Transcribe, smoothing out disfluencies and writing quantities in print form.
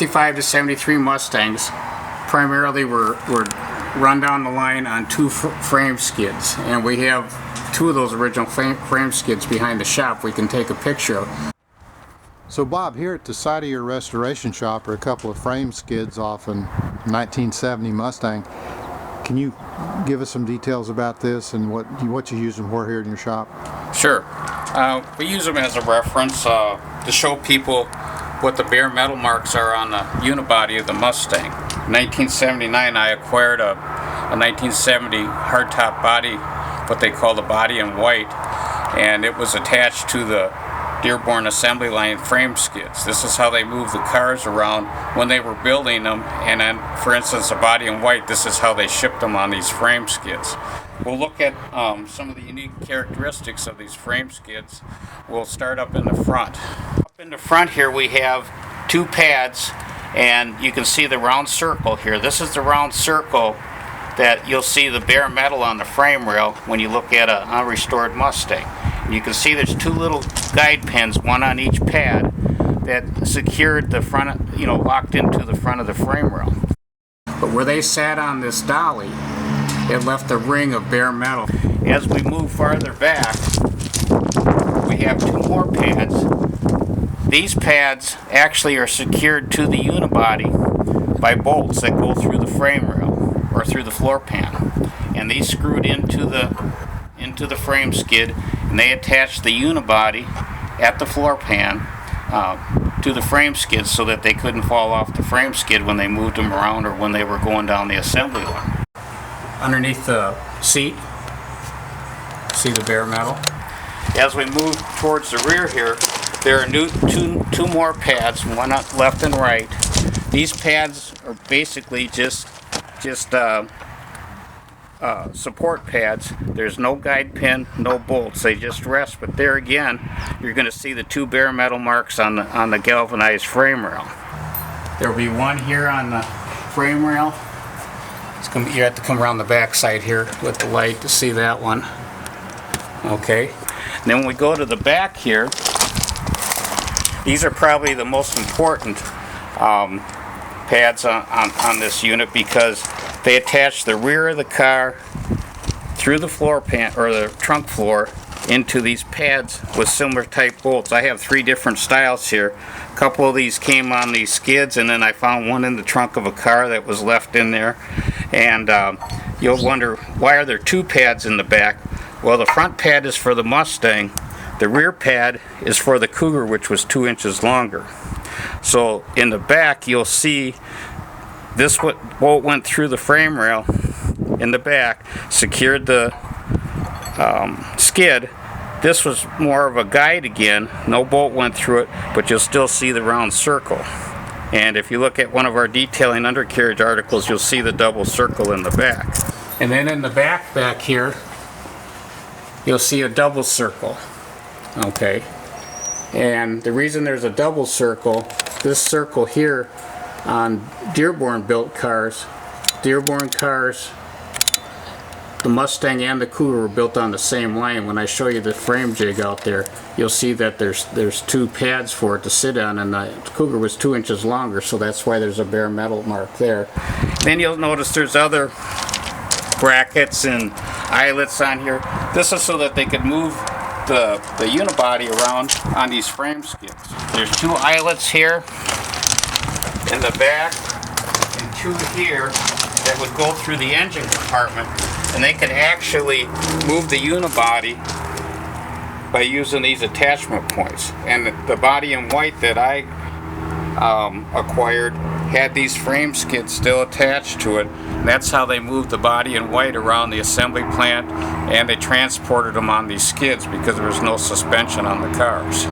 65 to 73 Mustangs primarily were run down the line on two frame skids, and we have two of those original frame skids behind the shop we can take a picture of. So Bob, here at the site of your restoration shop are a couple of frame skids off a 1970 Mustang. Can you give us some details about this and what you use them for here in your shop? Sure. We use them as a reference to show people what the bare metal marks are on the unibody of the Mustang. In 1979 I acquired a 1970 hardtop body, what they call the body in white, and it was attached to the Dearborn assembly line frame skids. This is how they moved the cars around when they were building them, and then, for instance, the body in white, this is how they shipped them on these frame skids. We'll look at some of the unique characteristics of these frame skids. We'll start up in the front. Up in the front here we have two pads, and you can see the round circle here. This is the round circle that you'll see the bare metal on the frame rail when you look at an unrestored Mustang. You can see there's two little guide pins, one on each pad, that secured the front, locked into the front of the frame rail. But where they sat on this dolly, it left a ring of bare metal. As we move farther back, we have two more pads. These pads actually are secured to the unibody by bolts that go through the frame rail or through the floor pan. And these screwed into the frame skid, and they attached the unibody at the floor pan to the frame skid so that they couldn't fall off the frame skid when they moved them around or when they were going down the assembly line. Underneath the seat, see the bare metal? As we move towards the rear here, there are two more pads, one up left and right. These pads are basically just support pads. There's no guide pin, no bolts. They just rest. But there again, you're going to see the two bare metal marks on the galvanized frame rail. There will be one here on the frame rail. You have to come around the back side here with the light to see that one. Okay. And then when we go to the back here, these are probably the most important pads on this unit because they attach the rear of the car through the floor pan or the trunk floor into these pads with similar type bolts. I have three different styles here. A couple of these came on these skids, and then I found one in the trunk of a car that was left in there. And you'll wonder, why are there two pads in the back? Well, the front pad is for the Mustang. The rear pad is for the Cougar, which was 2 inches longer. So in the back you'll see this bolt went through the frame rail in the back, secured the skid. This was more of a guide again. No bolt went through it, but you'll still see the round circle. And if you look at one of our detailing undercarriage articles, you'll see the double circle in the back. And then in the back here, you'll see a double circle. Okay. And the reason there's a double circle, this circle here on Dearborn built cars, the Mustang and the Cougar were built on the same line. When I show you the frame jig out there, you'll see that there's two pads for it to sit on, and the Cougar was 2 inches longer, so that's why there's a bare metal mark there. Then you'll notice there's other brackets and eyelets on here. This is so that they could move the unibody around on these frame skids. There's two eyelets here in the back and two here that would go through the engine compartment, and they could actually move the unibody by using these attachment points. And the body in white that I acquired had these frame skids still attached to it. And that's how they moved the body in white around the assembly plant, and they transported them on these skids because there was no suspension on the cars.